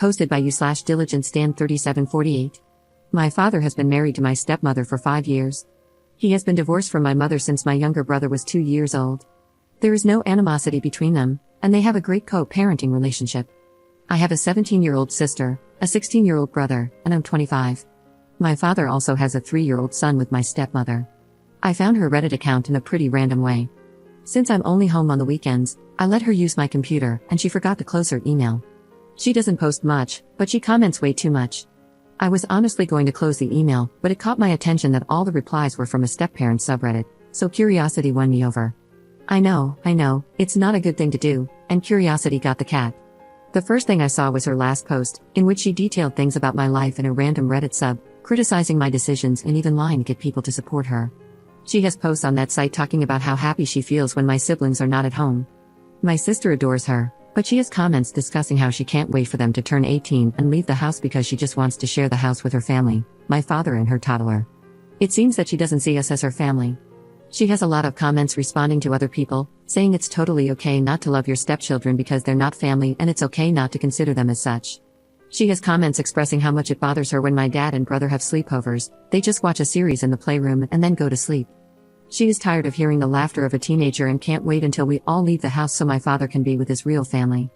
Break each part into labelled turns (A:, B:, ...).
A: Posted by you/DiligenceStan3748. My father has been married to my stepmother for 5 years. He has been divorced from my mother since my younger brother was 2 years old. There is no animosity between them, and they have a great co-parenting relationship. I have a 17-year-old sister, a 16-year-old brother, and I'm 25. My father also has a 3-year-old son with my stepmother. I found her Reddit account in a pretty random way. Since I'm only home on the weekends, I let her use my computer and she forgot to close her email. She doesn't post much, but she comments way too much. I was honestly going to close the email, but it caught my attention that all the replies were from a step-parent subreddit, so curiosity won me over. I know, it's not a good thing to do, and curiosity got the cat. The first thing I saw was her last post, in which she detailed things about my life in a random Reddit sub, criticizing my decisions and even lying to get people to support her. She has posts on that site talking about how happy she feels when my siblings are not at home. My sister adores her, but she has comments discussing how she can't wait for them to turn 18 and leave the house because she just wants to share the house with her family, my father and her toddler. It seems that she doesn't see us as her family. She has a lot of comments responding to other people, saying it's totally okay not to love your stepchildren because they're not family and it's okay not to consider them as such. She has comments expressing how much it bothers her when my dad and brother have sleepovers. They just watch a series in the playroom and then go to sleep. She is tired of hearing the laughter of a teenager and can't wait until we all leave the house so my father can be with his real family.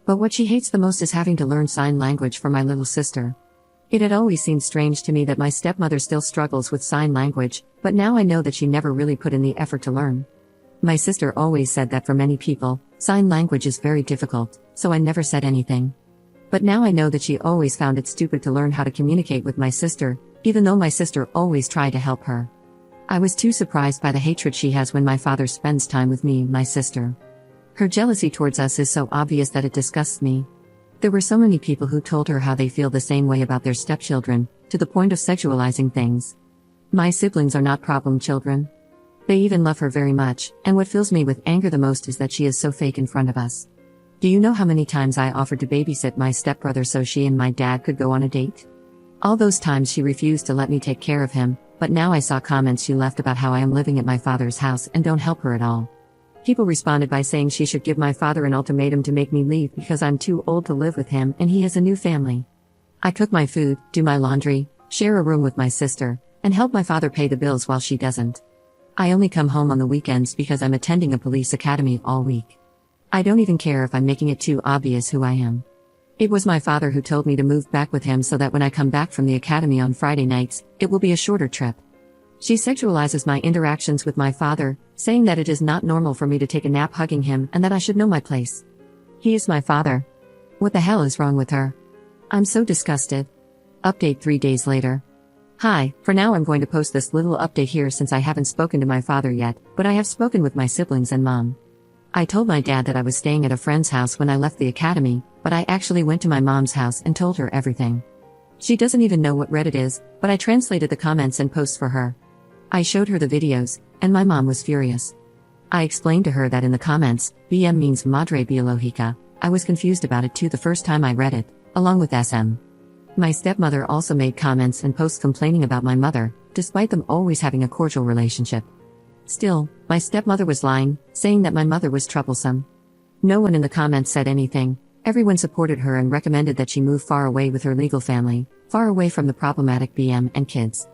A: But what she hates the most is having to learn sign language for my little sister. It had always seemed strange to me that my stepmother still struggles with sign language, but now I know that she never really put in the effort to learn. My sister always said that for many people, sign language is very difficult, so I never said anything. But now I know that she always found it stupid to learn how to communicate with my sister, even though my sister always tried to help her. I was too surprised by the hatred she has when my father spends time with me and my sister. Her jealousy towards us is so obvious that it disgusts me. There were so many people who told her how they feel the same way about their stepchildren, to the point of sexualizing things. My siblings are not problem children. They even love her very much, and what fills me with anger the most is that she is so fake in front of us. Do you know how many times I offered to babysit my stepbrother so she and my dad could go on a date? All those times she refused to let me take care of him, but now I saw comments she left about how I am living at my father's house and don't help her at all. People responded by saying she should give my father an ultimatum to make me leave because I'm too old to live with him and he has a new family. I cook my food, do my laundry, share a room with my sister, and help my father pay the bills while she doesn't. I only come home on the weekends because I'm attending a police academy all week. I don't even care if I'm making it too obvious who I am. It was my father who told me to move back with him so that when I come back from the academy on Friday nights, it will be a shorter trip. She sexualizes my interactions with my father, saying that it is not normal for me to take a nap hugging him and that I should know my place. He is my father. What the hell is wrong with her? I'm so disgusted. Update 3 days later. Hi, for now I'm going to post this little update here since I haven't spoken to my father yet, but I have spoken with my siblings and mom. I told my dad that I was staying at a friend's house when I left the academy, but I actually went to my mom's house and told her everything. She doesn't even know what Reddit is, but I translated the comments and posts for her. I showed her the videos, and my mom was furious. I explained to her that in the comments, BM means Madre Biológica. I was confused about it too the first time I read it, along with SM. My stepmother also made comments and posts complaining about my mother, despite them always having a cordial relationship. Still, my stepmother was lying, saying that my mother was troublesome. No one in the comments said anything. Everyone supported her and recommended that she move far away with her legal family, far away from the problematic BM and kids.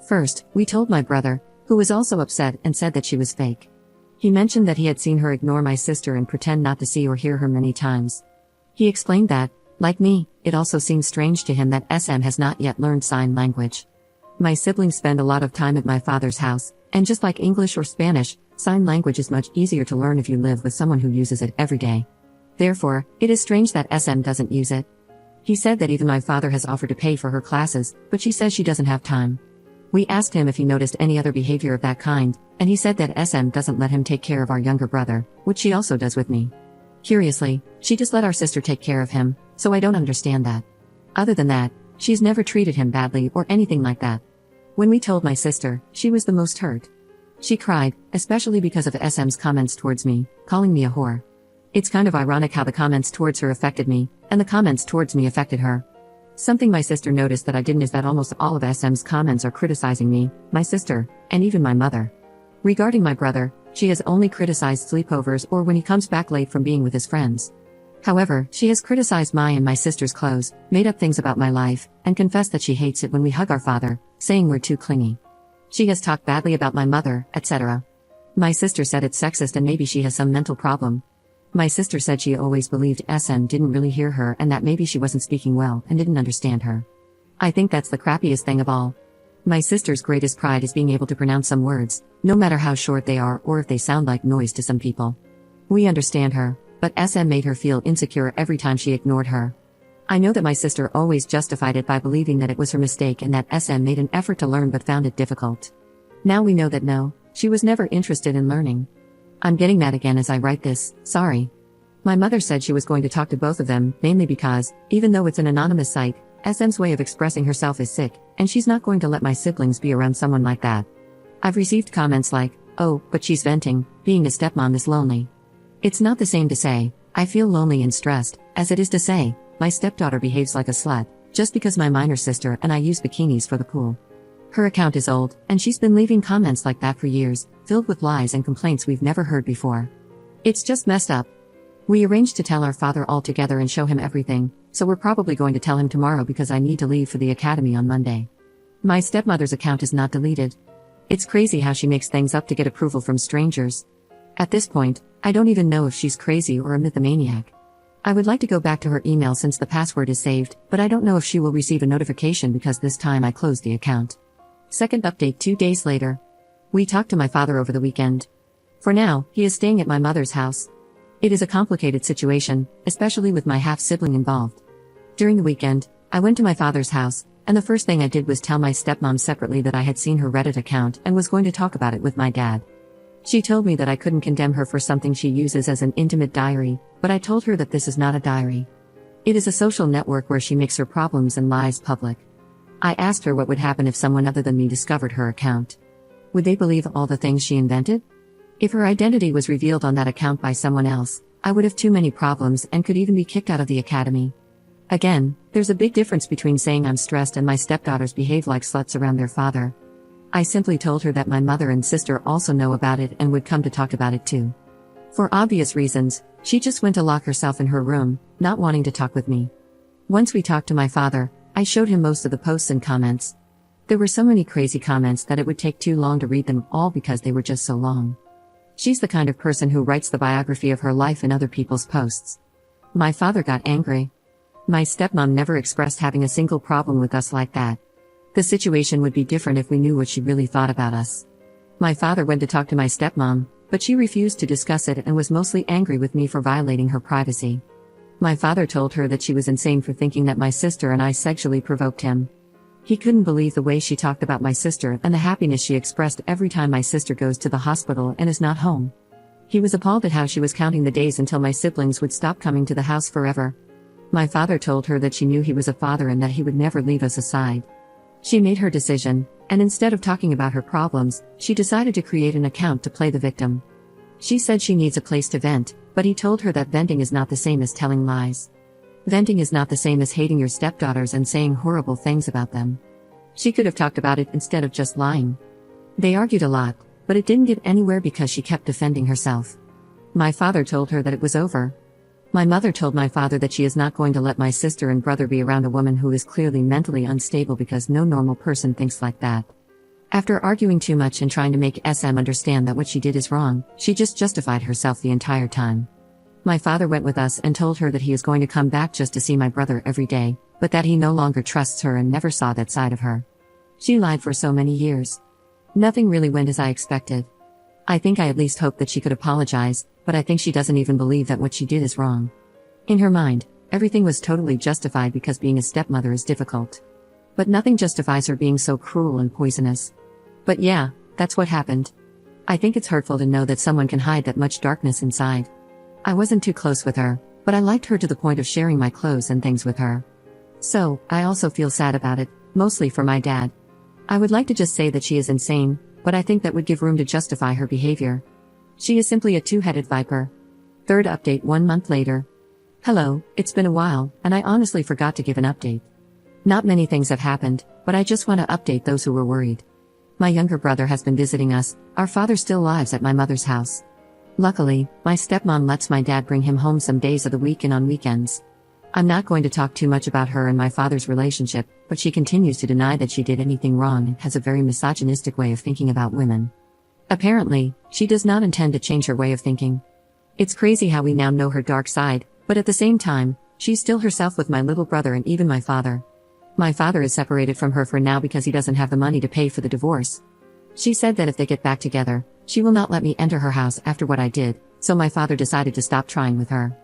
A: First, we told my brother, who was also upset and said that she was fake. He mentioned that he had seen her ignore my sister and pretend not to see or hear her many times. He explained that, like me, it also seems strange to him that SM has not yet learned sign language. My siblings spend a lot of time at my father's house, and just like English or Spanish, sign language is much easier to learn if you live with someone who uses it every day. Therefore, it is strange that SM doesn't use it. He said that even my father has offered to pay for her classes, but she says she doesn't have time. We asked him if he noticed any other behavior of that kind, and he said that SM doesn't let him take care of our younger brother, which she also does with me. Curiously, she just let our sister take care of him, so I don't understand that. Other than that, she's never treated him badly or anything like that. When we told my sister, she was the most hurt. She cried, especially because of SM's comments towards me, calling me a whore. It's kind of ironic how the comments towards her affected me, and the comments towards me affected her. Something my sister noticed that I didn't is that almost all of SM's comments are criticizing me, my sister, and even my mother. Regarding my brother, she has only criticized sleepovers or when he comes back late from being with his friends. However, she has criticized my and my sister's clothes, made up things about my life, and confessed that she hates it when we hug our father, saying we're too clingy. She has talked badly about my mother, etc. My sister said it's sexist and maybe she has some mental problem. My sister said she always believed SM didn't really hear her and that maybe she wasn't speaking well and didn't understand her. I think that's the crappiest thing of all. My sister's greatest pride is being able to pronounce some words, no matter how short they are or if they sound like noise to some people. We understand her, but SM made her feel insecure every time she ignored her. I know that my sister always justified it by believing that it was her mistake and that SM made an effort to learn but found it difficult. Now we know that no, she was never interested in learning. I'm getting mad again as I write this, sorry. My mother said she was going to talk to both of them, mainly because, even though it's an anonymous site, SM's way of expressing herself is sick, and she's not going to let my siblings be around someone like that. I've received comments like, oh, but she's venting, being a stepmom is lonely. It's not the same to say, I feel lonely and stressed, as it is to say, my stepdaughter behaves like a slut, just because my minor sister and I use bikinis for the pool. Her account is old, and she's been leaving comments like that for years, filled with lies and complaints we've never heard before. It's just messed up. We arranged to tell our father all together and show him everything, so we're probably going to tell him tomorrow because I need to leave for the academy on Monday. My stepmother's account is not deleted. It's crazy how she makes things up to get approval from strangers. At this point, I don't even know if she's crazy or a mythomaniac. I would like to go back to her email since the password is saved, but I don't know if she will receive a notification because this time I closed the account. Second update 2 days later. We talked to my father over the weekend. For now, he is staying at my mother's house. It is a complicated situation, especially with my half-sibling involved. During the weekend, I went to my father's house, and the first thing I did was tell my stepmom separately that I had seen her Reddit account and was going to talk about it with my dad. She told me that I couldn't condemn her for something she uses as an intimate diary, but I told her that this is not a diary. It is a social network where she makes her problems and lies public. I asked her what would happen if someone other than me discovered her account. Would they believe all the things she invented? If her identity was revealed on that account by someone else, I would have too many problems and could even be kicked out of the academy. Again, there's a big difference between saying I'm stressed and my stepdaughters behave like sluts around their father. I simply told her that my mother and sister also know about it and would come to talk about it too. For obvious reasons, she just went to lock herself in her room, not wanting to talk with me. Once we talked to my father, I showed him most of the posts and comments. There were so many crazy comments that it would take too long to read them all because they were just so long. She's the kind of person who writes the biography of her life in other people's posts. My father got angry. My stepmom never expressed having a single problem with us like that. The situation would be different if we knew what she really thought about us. My father went to talk to my stepmom, but she refused to discuss it and was mostly angry with me for violating her privacy. My father told her that she was insane for thinking that my sister and I sexually provoked him. He couldn't believe the way she talked about my sister and the happiness she expressed every time my sister goes to the hospital and is not home. He was appalled at how she was counting the days until my siblings would stop coming to the house forever. My father told her that she knew he was a father and that he would never leave us aside. She made her decision, and instead of talking about her problems, she decided to create an account to play the victim. She said she needs a place to vent, but he told her that venting is not the same as telling lies. Venting is not the same as hating your stepdaughters and saying horrible things about them. She could have talked about it instead of just lying. They argued a lot, but it didn't get anywhere because she kept defending herself. My father told her that it was over. My mother told my father that she is not going to let my sister and brother be around a woman who is clearly mentally unstable because no normal person thinks like that. After arguing too much and trying to make SM understand that what she did is wrong, she just justified herself the entire time. My father went with us and told her that he is going to come back just to see my brother every day, but that he no longer trusts her and never saw that side of her. She lied for so many years. Nothing really went as I expected. I think I at least hoped that she could apologize, but I think she doesn't even believe that what she did is wrong. In her mind, everything was totally justified because being a stepmother is difficult. But nothing justifies her being so cruel and poisonous. But yeah, that's what happened. I think it's hurtful to know that someone can hide that much darkness inside. I wasn't too close with her, but I liked her to the point of sharing my clothes and things with her. So, I also feel sad about it, mostly for my dad. I would like to just say that she is insane, but I think that would give room to justify her behavior. She is simply a two-headed viper. Third update 1 month later. Hello, it's been a while, and I honestly forgot to give an update. Not many things have happened, but I just want to update those who were worried. My younger brother has been visiting us. Our father still lives at my mother's house. Luckily, my stepmom lets my dad bring him home some days of the week and on weekends. I'm not going to talk too much about her and my father's relationship, but she continues to deny that she did anything wrong and has a very misogynistic way of thinking about women. Apparently, she does not intend to change her way of thinking. It's crazy how we now know her dark side, but at the same time, she's still herself with my little brother and even my father. My father is separated from her for now because he doesn't have the money to pay for the divorce. She said that if they get back together, she will not let me enter her house after what I did, so my father decided to stop trying with her.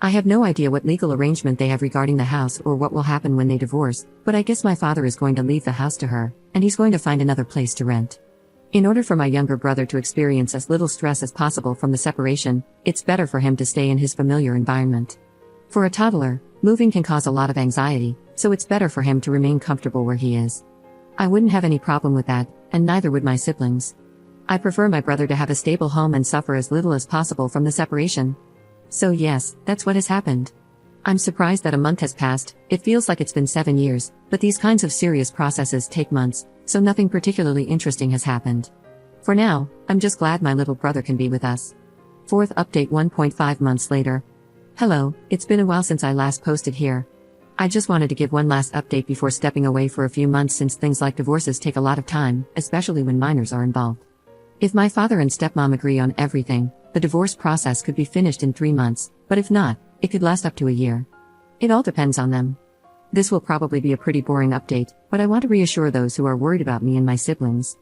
A: I have no idea what legal arrangement they have regarding the house or what will happen when they divorce, but I guess my father is going to leave the house to her, and he's going to find another place to rent. In order for my younger brother to experience as little stress as possible from the separation, it's better for him to stay in his familiar environment. For a toddler, moving can cause a lot of anxiety, so it's better for him to remain comfortable where he is. I wouldn't have any problem with that, and neither would my siblings. I prefer my brother to have a stable home and suffer as little as possible from the separation. So yes, that's what has happened. I'm surprised that a month has passed. It feels like it's been 7 years, but these kinds of serious processes take months, so nothing particularly interesting has happened. For now, I'm just glad my little brother can be with us. Fourth update 1.5 months later. Hello, it's been a while since I last posted here. I just wanted to give one last update before stepping away for a few months since things like divorces take a lot of time, especially when minors are involved. If my father and stepmom agree on everything, the divorce process could be finished in 3 months, but if not, it could last up to a year. It all depends on them. This will probably be a pretty boring update, but I want to reassure those who are worried about me and my siblings.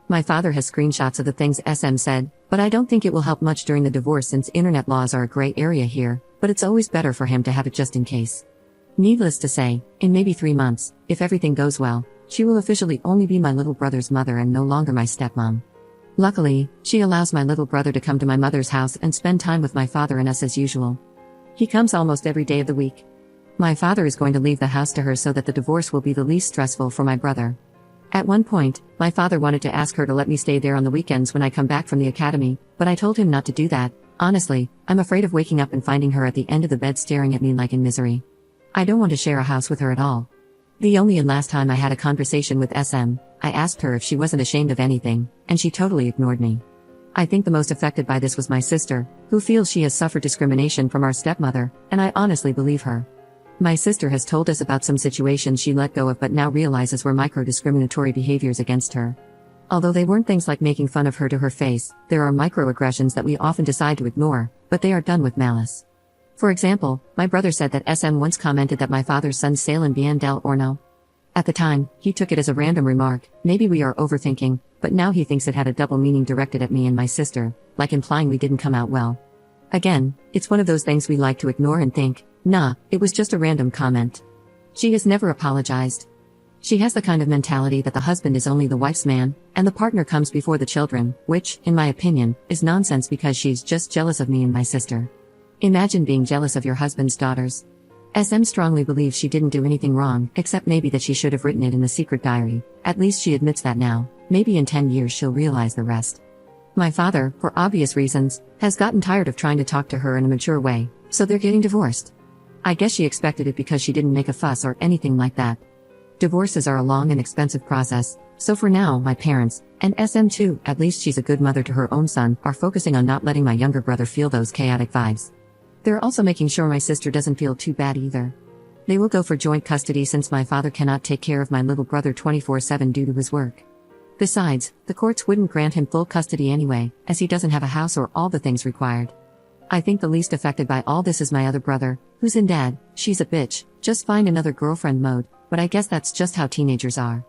A: My father has screenshots of the things SM said, but I don't think it will help much during the divorce since internet laws are a gray area here, but it's always better for him to have it just in case. Needless to say, in maybe 3 months, if everything goes well, she will officially only be my little brother's mother and no longer my stepmom. Luckily, she allows my little brother to come to my mother's house and spend time with my father and us as usual. He comes almost every day of the week. My father is going to leave the house to her so that the divorce will be the least stressful for my brother. At one point, my father wanted to ask her to let me stay there on the weekends when I come back from the academy, but I told him not to do that. Honestly, I'm afraid of waking up and finding her at the end of the bed staring at me like in misery. I don't want to share a house with her at all. The only and last time I had a conversation with SM, I asked her if she wasn't ashamed of anything, and she totally ignored me. I think the most affected by this was my sister, who feels she has suffered discrimination from our stepmother, and I honestly believe her. My sister has told us about some situations she let go of but now realizes were micro-discriminatory behaviors against her. Although they weren't things like making fun of her to her face, there are microaggressions that we often decide to ignore, but they are done with malice. For example, my brother said that SM once commented that my father's son salen bien del horno. At the time, he took it as a random remark, maybe we are overthinking, but now he thinks it had a double meaning directed at me and my sister, like implying we didn't come out well. Again, it's one of those things we like to ignore and think, nah, it was just a random comment. She has never apologized. She has the kind of mentality that the husband is only the wife's man, and the partner comes before the children, which, in my opinion, is nonsense because she's just jealous of me and my sister. Imagine being jealous of your husband's daughters. SM strongly believes she didn't do anything wrong, except maybe that she should have written it in the secret diary. At least she admits that now. Maybe in 10 years she'll realize the rest. My father, for obvious reasons, has gotten tired of trying to talk to her in a mature way, so they're getting divorced. I guess she expected it because she didn't make a fuss or anything like that. Divorces are a long and expensive process, so for now my parents, and SM too, at least she's a good mother to her own son, are focusing on not letting my younger brother feel those chaotic vibes. They're also making sure my sister doesn't feel too bad either. They will go for joint custody since my father cannot take care of my little brother 24/7 due to his work. Besides, the courts wouldn't grant him full custody anyway, as he doesn't have a house or all the things required. I think the least affected by all this is my other brother, who's in dad, she's a bitch, just find another girlfriend mode, but I guess that's just how teenagers are.